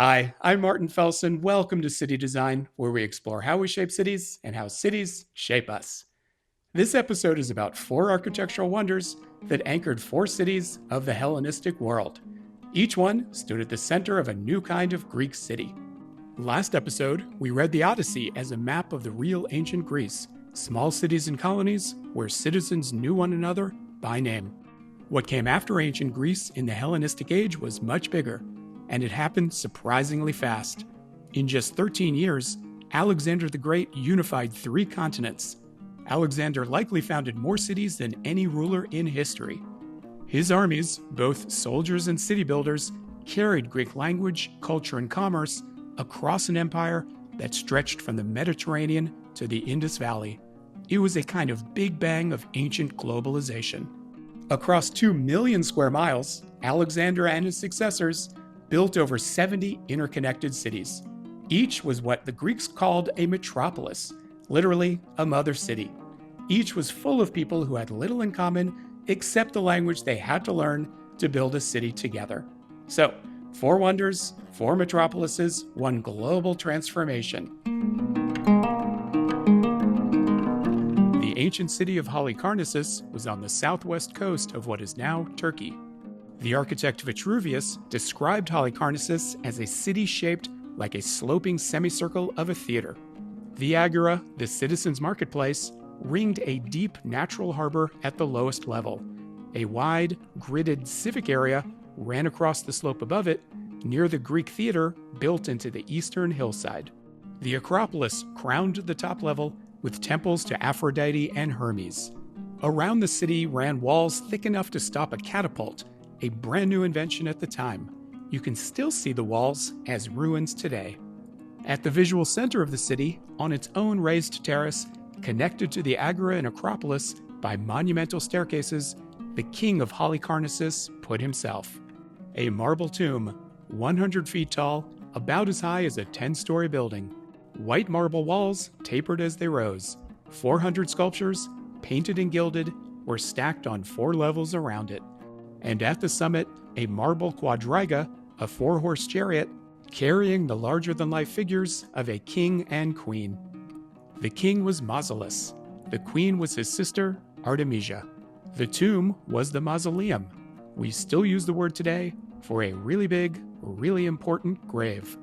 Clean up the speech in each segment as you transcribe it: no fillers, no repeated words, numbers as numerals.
Hi, I'm Martin Felsen. Welcome to City Design, where we explore how we shape cities and how cities shape us. This episode is about four architectural wonders that anchored four cities of the Hellenistic world. Each one stood at the center of a new kind of Greek city. Last episode, we read the Odyssey as a map of the real ancient Greece, small cities and colonies where citizens knew one another by name. What came after ancient Greece in the Hellenistic age was much bigger, and it happened surprisingly fast. In just 13 years, Alexander the Great unified 3 continents. Alexander likely founded more cities than any ruler in history. His armies, both soldiers and city builders, carried Greek language, culture, and commerce across an empire that stretched from the Mediterranean to the Indus Valley. It was a kind of big bang of ancient globalization. Across 2 million square miles, Alexander and his successors built over 70 interconnected cities. Each was what the Greeks called a metropolis, literally a mother city. Each was full of people who had little in common except the language they had to learn to build a city together. So, 4 wonders, 4 metropolises, 1 global transformation. The ancient city of Halicarnassus was on the southwest coast of what is now Turkey. The architect Vitruvius described Halicarnassus as a city shaped like a sloping semicircle of a theater. The agora, the citizens' marketplace, ringed a deep natural harbor at the lowest level. A wide, gridded civic area ran across the slope above it, near the Greek theater built into the eastern hillside. The Acropolis crowned the top level with temples to Aphrodite and Hermes. Around the city ran walls thick enough to stop a catapult, a brand new invention at the time. You can still see the walls as ruins today. At the visual center of the city, on its own raised terrace, connected to the agora and Acropolis by monumental staircases, the king of Halicarnassus put himself. A marble tomb, 100 feet tall, about as high as a 10-story building. White marble walls tapered as they rose. 400 sculptures, painted and gilded, were stacked on 4 levels around it. And at the summit, a marble quadriga, a 4-horse chariot, carrying the larger-than-life figures of a king and queen. The king was Mausolus. The queen was his sister, Artemisia. The tomb was the mausoleum. We still use the word today for a really big, really important grave.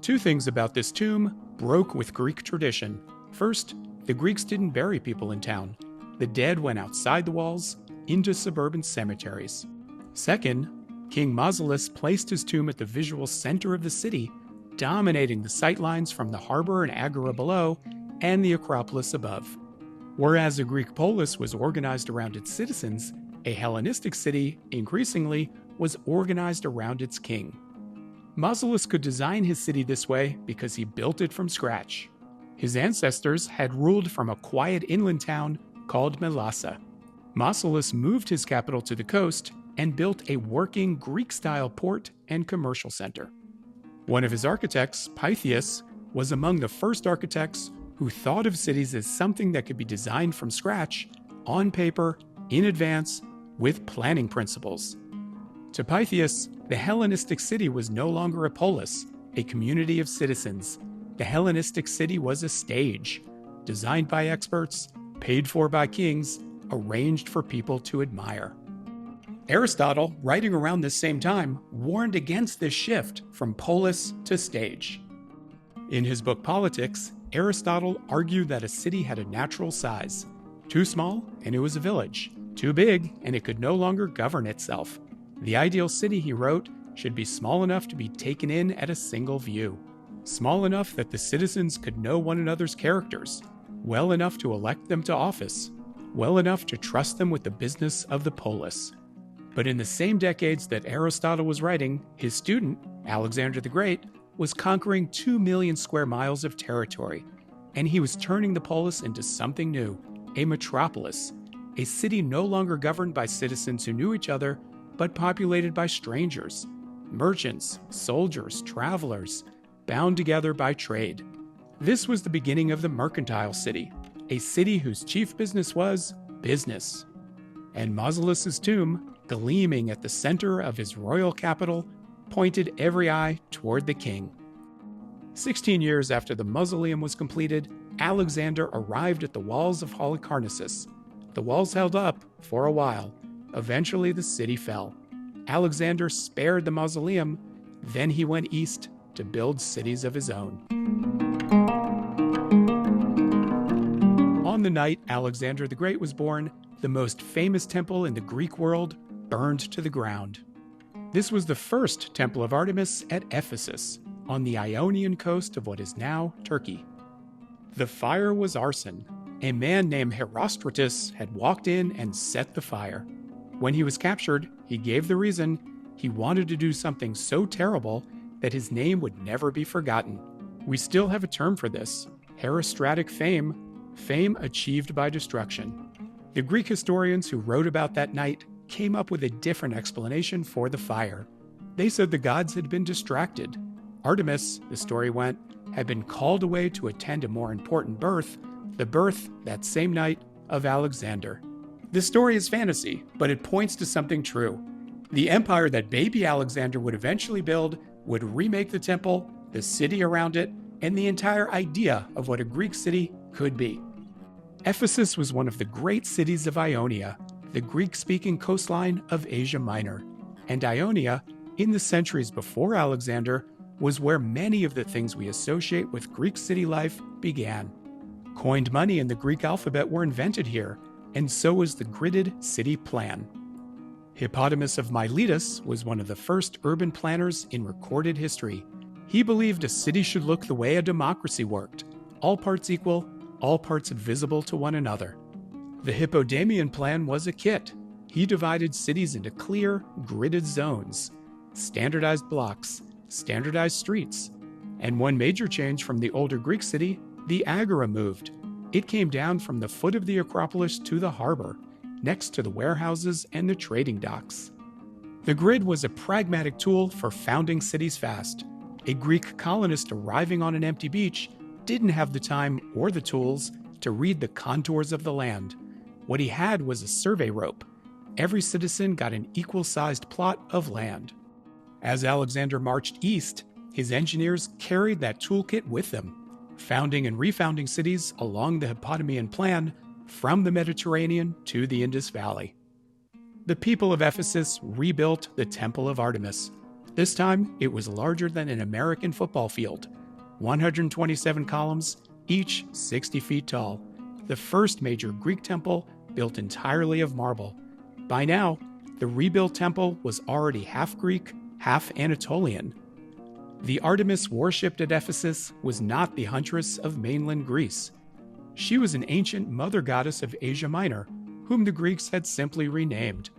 2 things about this tomb broke with Greek tradition. First, the Greeks didn't bury people in town. The dead went outside the walls, into suburban cemeteries. Second, King Mausolus placed his tomb at the visual center of the city, dominating the sightlines from the harbor and agora below and the Acropolis above. Whereas a Greek polis was organized around its citizens, a Hellenistic city, increasingly, was organized around its king. Mausolus could design his city this way because he built it from scratch. His ancestors had ruled from a quiet inland town called Mylassa. Mausolus moved his capital to the coast and built a working Greek-style port and commercial center. One of his architects, Pythias, was among the first architects who thought of cities as something that could be designed from scratch, on paper, in advance, with planning principles. To Pythias, the Hellenistic city was no longer a polis, a community of citizens. The Hellenistic city was a stage, designed by experts, paid for by kings, arranged for people to admire. Aristotle, writing around this same time, warned against this shift from polis to stage. In his book Politics, Aristotle argued that a city had a natural size. Too small, and it was a village. Too big, and it could no longer govern itself. The ideal city, he wrote, should be small enough to be taken in at a single view. Small enough that the citizens could know one another's characters. Well enough to elect them to office. Well enough to trust them with the business of the polis. But in the same decades that Aristotle was writing, his student, Alexander the Great, was conquering 2 million square miles of territory, and he was turning the polis into something new, a metropolis, a city no longer governed by citizens who knew each other, but populated by strangers, merchants, soldiers, travelers, bound together by trade. This was the beginning of the mercantile city, a city whose chief business was business. And Mausolus's tomb, gleaming at the center of his royal capital, pointed every eye toward the king. 16 years after the mausoleum was completed, Alexander arrived at the walls of Halicarnassus. The walls held up for a while. Eventually, the city fell. Alexander spared the mausoleum, then he went east to build cities of his own. On the night Alexander the Great was born, the most famous temple in the Greek world burned to the ground. This was the first temple of Artemis at Ephesus, on the Ionian coast of what is now Turkey. The fire was arson. A man named Herostratus had walked in and set the fire. When he was captured, he gave the reason: he wanted to do something so terrible that his name would never be forgotten. We still have a term for this: herostratic fame, fame achieved by destruction. The Greek historians who wrote about that night came up with a different explanation for the fire. They said the gods had been distracted. Artemis, the story went, had been called away to attend a more important birth, the birth that same night of Alexander. This story is fantasy, but it points to something true. The empire that baby Alexander would eventually build would remake the temple, the city around it, and the entire idea of what a Greek city could be. Ephesus was one of the great cities of Ionia, the Greek-speaking coastline of Asia Minor. And Ionia, in the centuries before Alexander, was where many of the things we associate with Greek city life began. Coined money and the Greek alphabet were invented here, and so was the gridded city plan. Hippodamus of Miletus was one of the first urban planners in recorded history. He believed a city should look the way a democracy worked: all parts equal, all parts visible to one another. The Hippodamian plan was a kit. He divided cities into clear, gridded zones, standardized blocks, standardized streets. And one major change from the older Greek city, the agora moved. It came down from the foot of the Acropolis to the harbor, next to the warehouses and the trading docks. The grid was a pragmatic tool for founding cities fast. A Greek colonist arriving on an empty beach didn't have the time or the tools to read the contours of the land. What he had was a survey rope. Every citizen got an equal-sized plot of land. As Alexander marched east, his engineers carried that toolkit with them, founding and refounding cities along the Hippodamian plan from the Mediterranean to the Indus Valley. The people of Ephesus rebuilt the Temple of Artemis. This time, it was larger than an American football field, 127 columns, each 60 feet tall, the first major Greek temple built entirely of marble. By now, the rebuilt temple was already half Greek, half Anatolian. The Artemis worshipped at Ephesus was not the huntress of mainland Greece. She was an ancient mother goddess of Asia Minor, whom the Greeks had simply renamed.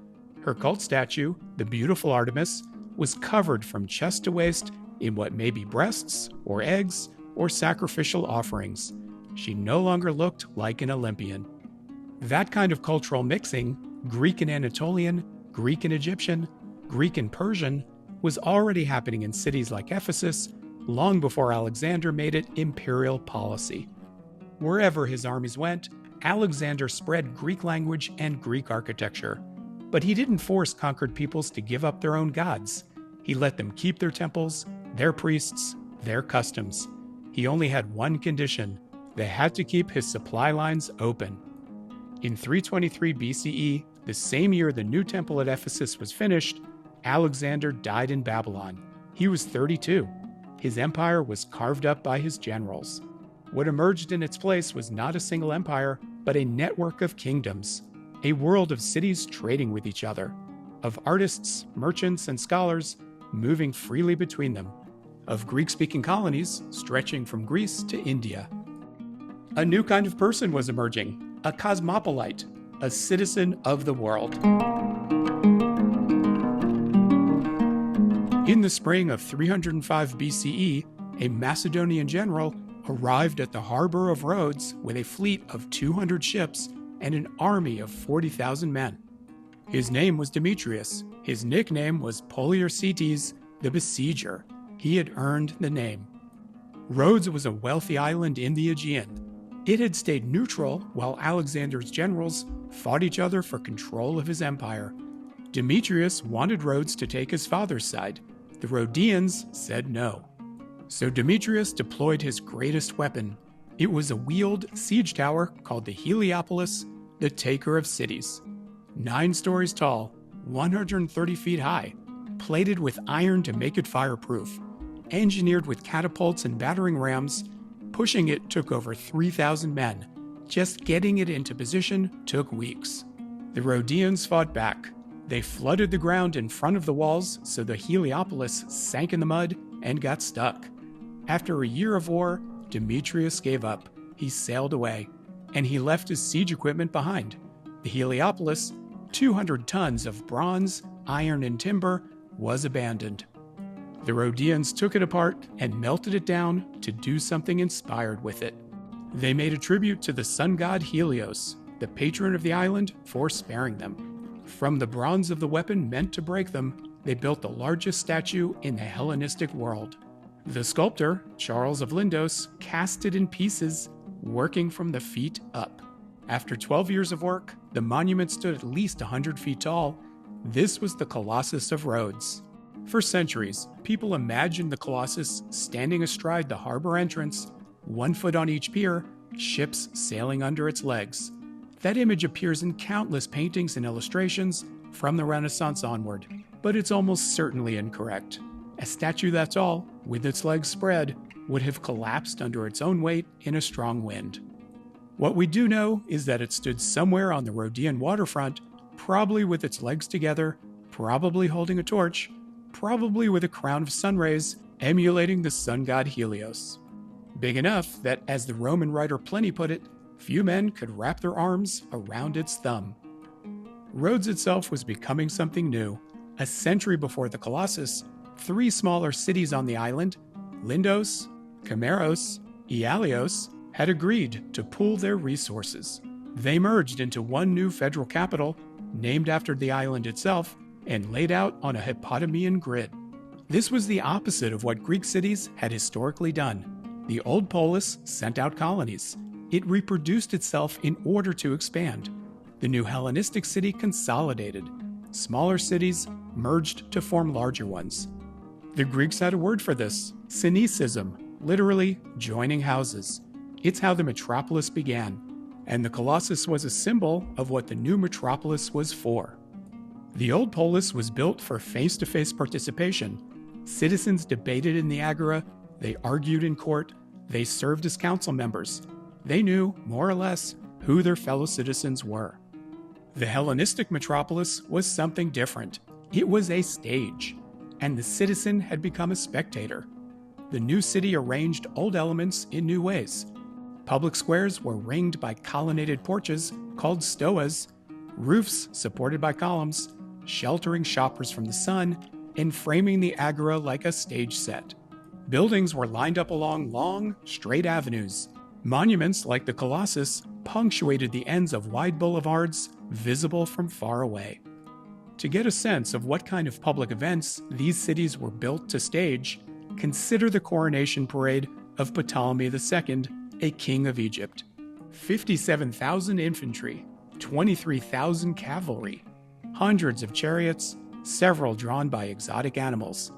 Her cult statue, the beautiful Artemis, was covered from chest to waist in what may be breasts or eggs or sacrificial offerings. She no longer looked like an Olympian. That kind of cultural mixing, Greek and Anatolian, Greek and Egyptian, Greek and Persian, was already happening in cities like Ephesus long before Alexander made it imperial policy. Wherever his armies went, Alexander spread Greek language and Greek architecture. But he didn't force conquered peoples to give up their own gods. He let them keep their temples, their priests, their customs. He only had one condition: they had to keep his supply lines open. In 323 BCE, the same year the new temple at Ephesus was finished, Alexander died in Babylon. He was 32. His empire was carved up by his generals. What emerged in its place was not a single empire, but a network of kingdoms, a world of cities trading with each other, of artists, merchants, and scholars moving freely between them, of Greek-speaking colonies stretching from Greece to India. A new kind of person was emerging, a cosmopolite, a citizen of the world. In the spring of 305 BCE, a Macedonian general arrived at the harbor of Rhodes with a fleet of 200 ships and an army of 40,000 men. His name was Demetrius. His nickname was Poliorcetes, the Besieger. He had earned the name. Rhodes was a wealthy island in the Aegean. It had stayed neutral while Alexander's generals fought each other for control of his empire. Demetrius wanted Rhodes to take his father's side, The Rhodians said no. So Demetrius deployed his greatest weapon. It was a wheeled siege tower called the Heliopolis, the taker of cities. 9 stories tall, 130 feet high, plated with iron to make it fireproof, engineered with catapults and battering rams. Pushing it took over 3,000 men. Just getting it into position took weeks. The Rhodians fought back. They flooded the ground in front of the walls so the Heliopolis sank in the mud and got stuck. After a year of war, Demetrius gave up. He sailed away, and he left his siege equipment behind. The Heliopolis, 200 tons of bronze, iron, and timber, was abandoned. The Rhodians took it apart and melted it down to do something inspired with it. They made a tribute to the sun god Helios, the patron of the island, for sparing them. From the bronze of the weapon meant to break them, they built the largest statue in the Hellenistic world. The sculptor, Charles of Lindos, cast it in pieces, working from the feet up. After 12 years of work, the monument stood at least 100 feet tall. This was the Colossus of Rhodes. For centuries, people imagined the Colossus standing astride the harbor entrance, 1 foot on each pier, ships sailing under its legs. That image appears in countless paintings and illustrations from the Renaissance onward, but it's almost certainly incorrect. A statue that tall, with its legs spread, would have collapsed under its own weight in a strong wind. What we do know is that it stood somewhere on the Rhodian waterfront, probably with its legs together, probably holding a torch, probably with a crown of sun rays, emulating the sun god Helios. Big enough that, as the Roman writer Pliny put it, few men could wrap their arms around its thumb. Rhodes itself was becoming something new. A century before the Colossus, 3 smaller cities on the island, Lindos, Camaros, Ialios, had agreed to pool their resources. They merged into one new federal capital, named after the island itself, and laid out on a Hippodamian grid. This was the opposite of what Greek cities had historically done. The old polis sent out colonies. It reproduced itself in order to expand. The new Hellenistic city consolidated. Smaller cities merged to form larger ones. The Greeks had a word for this: synecism, literally joining houses. It's how the metropolis began, and the Colossus was a symbol of what the new metropolis was for. The old polis was built for face-to-face participation. Citizens debated in the agora, they argued in court, they served as council members. They knew, more or less, who their fellow citizens were. The Hellenistic metropolis was something different. It was a stage, and the citizen had become a spectator. The new city arranged old elements in new ways. Public squares were ringed by colonnaded porches called stoas, roofs supported by columns, sheltering shoppers from the sun, and framing the agora like a stage set. Buildings were lined up along long, straight avenues. Monuments like the Colossus punctuated the ends of wide boulevards visible from far away. To get a sense of what kind of public events these cities were built to stage, consider the coronation parade of Ptolemy II, a king of Egypt. 57,000 infantry, 23,000 cavalry, hundreds of chariots, several drawn by exotic animals.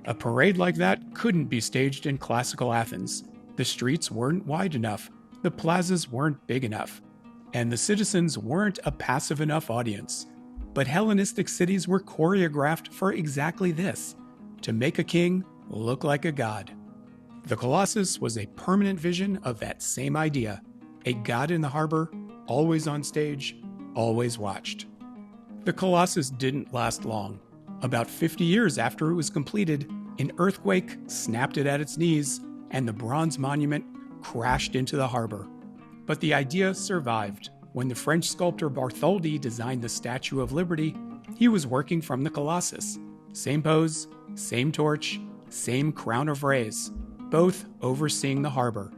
A parade like that couldn't be staged in classical Athens. The streets weren't wide enough, the plazas weren't big enough, and the citizens weren't a passive enough audience. But Hellenistic cities were choreographed for exactly this: to make a king look like a god. The Colossus was a permanent vision of that same idea: a god in the harbor, always on stage, always watched. The Colossus didn't last long. About 50 years after it was completed, an earthquake snapped it at its knees, and the bronze monument crashed into the harbor. But the idea survived. When the French sculptor Bartholdi designed the Statue of Liberty, he was working from the Colossus. Same pose, same torch, same crown of rays, both overseeing the harbor.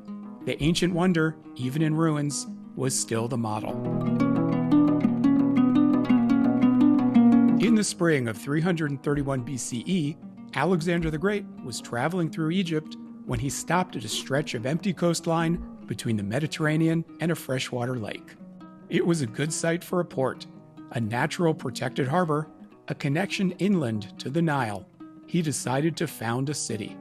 The ancient wonder, even in ruins, was still the model. In the spring of 331 BCE, Alexander the Great was traveling through Egypt when he stopped at a stretch of empty coastline between the Mediterranean and a freshwater lake. It was a good site for a port, a natural protected harbor, a connection inland to the Nile. he decided to found a city.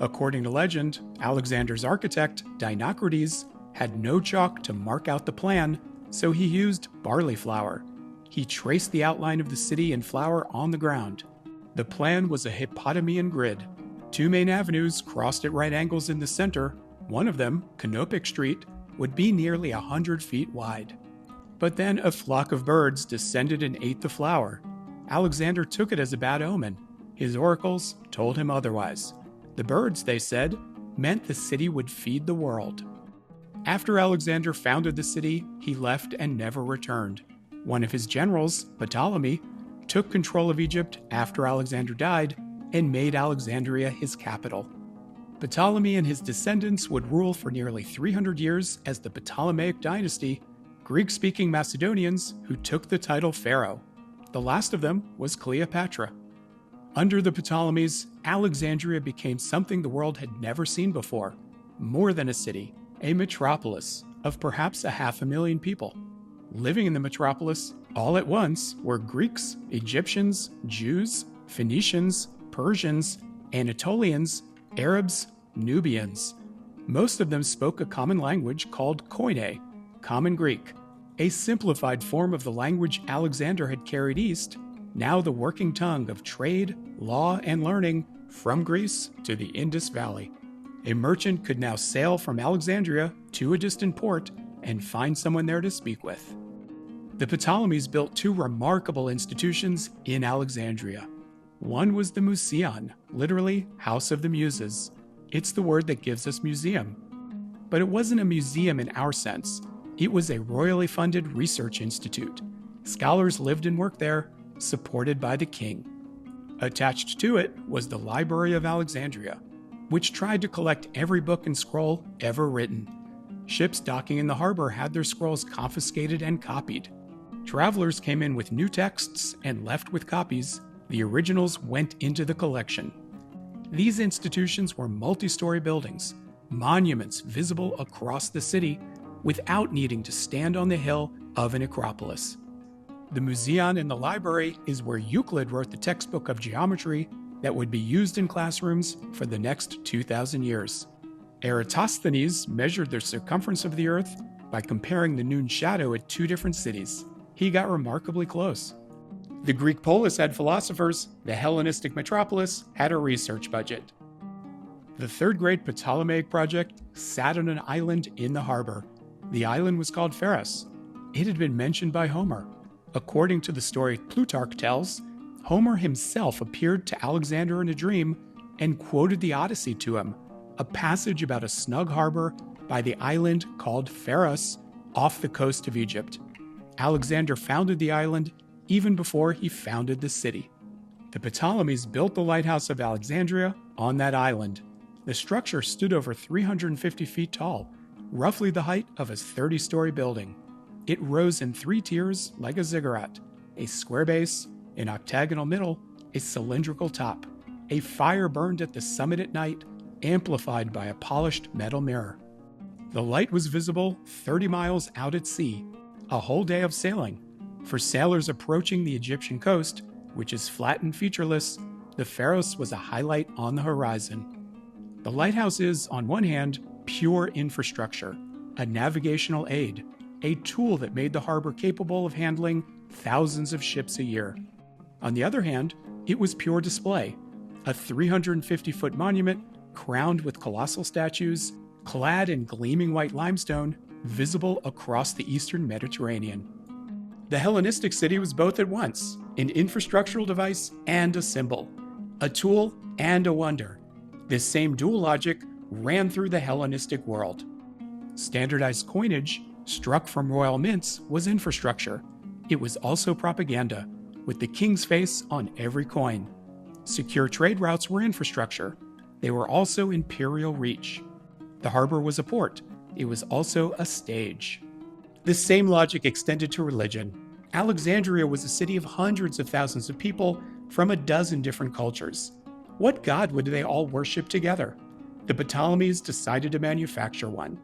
According to legend, Alexander's architect, Dinocrates, had no chalk to mark out the plan, so he used barley flour. He traced the outline of the city in flour on the ground. The plan was a Hippodamian grid. 2 main avenues crossed at right angles in the center. One of them, Canopic Street, would be nearly 100 feet wide. But then a flock of birds descended and ate the flour. Alexander took it as a bad omen. His oracles told him otherwise. The birds, they said, meant the city would feed the world. After Alexander founded the city, he left and never returned. One of his generals, Ptolemy, took control of Egypt after Alexander died and made Alexandria his capital. Ptolemy and his descendants would rule for nearly 300 years as the Ptolemaic dynasty, Greek-speaking Macedonians who took the title pharaoh. The last of them was Cleopatra. Under the Ptolemies, Alexandria became something the world had never seen before. More than a city, a metropolis of perhaps 500,000 people. Living in the metropolis all at once were Greeks, Egyptians, Jews, Phoenicians, Persians, Anatolians, Arabs, Nubians. Most of them spoke a common language called Koine, Common Greek, a simplified form of the language Alexander had carried east, now the working tongue of trade, law, and learning from Greece to the Indus Valley. A merchant could now sail from Alexandria to a distant port and find someone there to speak with. The Ptolemies built 2 remarkable institutions in Alexandria. One was the Museion, literally House of the Muses. It's the word that gives us museum. But it wasn't a museum in our sense. It was a royally funded research institute. Scholars lived and worked there, supported by the king. Attached to it was the Library of Alexandria, which tried to collect every book and scroll ever written. Ships docking in the harbor had their scrolls confiscated and copied. Travelers came in with new texts and left with copies. The originals went into the collection. These institutions were multi-story buildings, monuments visible across the city without needing to stand on the hill of an acropolis. The Museion in the library is where Euclid wrote the textbook of geometry that would be used in classrooms for the next 2,000 years. Eratosthenes measured the circumference of the Earth by comparing the noon shadow at 2 different cities. He got remarkably close. The Greek polis had philosophers, the Hellenistic metropolis had a research budget. The third-grade Ptolemaic project sat on an island in the harbor. The island was called Pharos. It had been mentioned by Homer. According to the story Plutarch tells, Homer himself appeared to Alexander in a dream and quoted the Odyssey to him, a passage about a snug harbor by the island called Pharos off the coast of Egypt. Alexander founded the island even before he founded the city. The Ptolemies built the lighthouse of Alexandria on that island. The structure stood over 350 feet tall, roughly the height of a 30-story building. It rose in 3 tiers like a ziggurat, a square base, an octagonal middle, a cylindrical top. A fire burned at the summit at night, amplified by a polished metal mirror. The light was visible 30 miles out at sea, a whole day of sailing. For sailors approaching the Egyptian coast, which is flat and featureless, the Pharos was a highlight on the horizon. The lighthouse is, on one hand, pure infrastructure, a navigational aid, a tool that made the harbor capable of handling thousands of ships a year. On the other hand, it was pure display, a 350-foot monument crowned with colossal statues, clad in gleaming white limestone, visible across the eastern Mediterranean. The Hellenistic city was both at once, an infrastructural device and a symbol, a tool and a wonder. This same dual logic ran through the Hellenistic world. Standardized coinage, struck from royal mints, was infrastructure. It was also propaganda, with the king's face on every coin. Secure trade routes were infrastructure. They were also imperial reach. The harbor was a port. It was also a stage. This same logic extended to religion. Alexandria was a city of hundreds of thousands of people from a dozen different cultures. What god would they all worship together? The Ptolemies decided to manufacture one.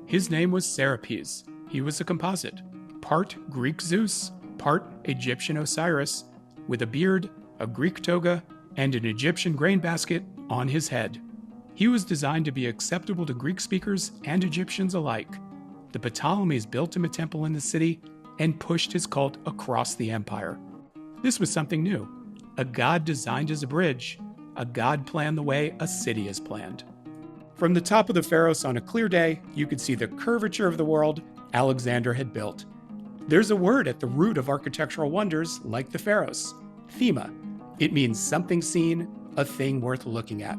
His name was Serapis. He was a composite, part Greek Zeus, part Egyptian Osiris, with a beard, a Greek toga, and an Egyptian grain basket on his head. He was designed to be acceptable to Greek speakers and Egyptians alike. The Ptolemies built him a temple in the city and pushed his cult across the empire. This was something new. A god designed as a bridge. A god planned the way a city is planned. From the top of the Pharos on a clear day, you could see the curvature of the world Alexander had built. There's a word at the root of architectural wonders like the Pharos, thema. It means something seen, a thing worth looking at.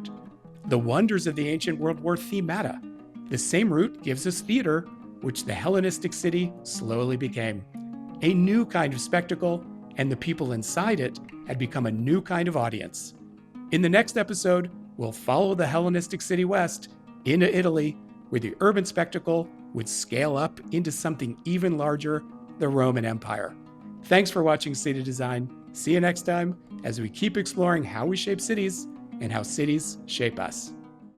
The wonders of the ancient world were themata. The same root gives us theater, which the Hellenistic city slowly became. A new kind of spectacle, and the people inside it had become a new kind of audience. In the next episode, we'll follow the Hellenistic city west into Italy, where the urban spectacle would scale up into something even larger, the Roman Empire. Thanks for watching City Design. See you next time as we keep exploring how we shape cities and how cities shape us.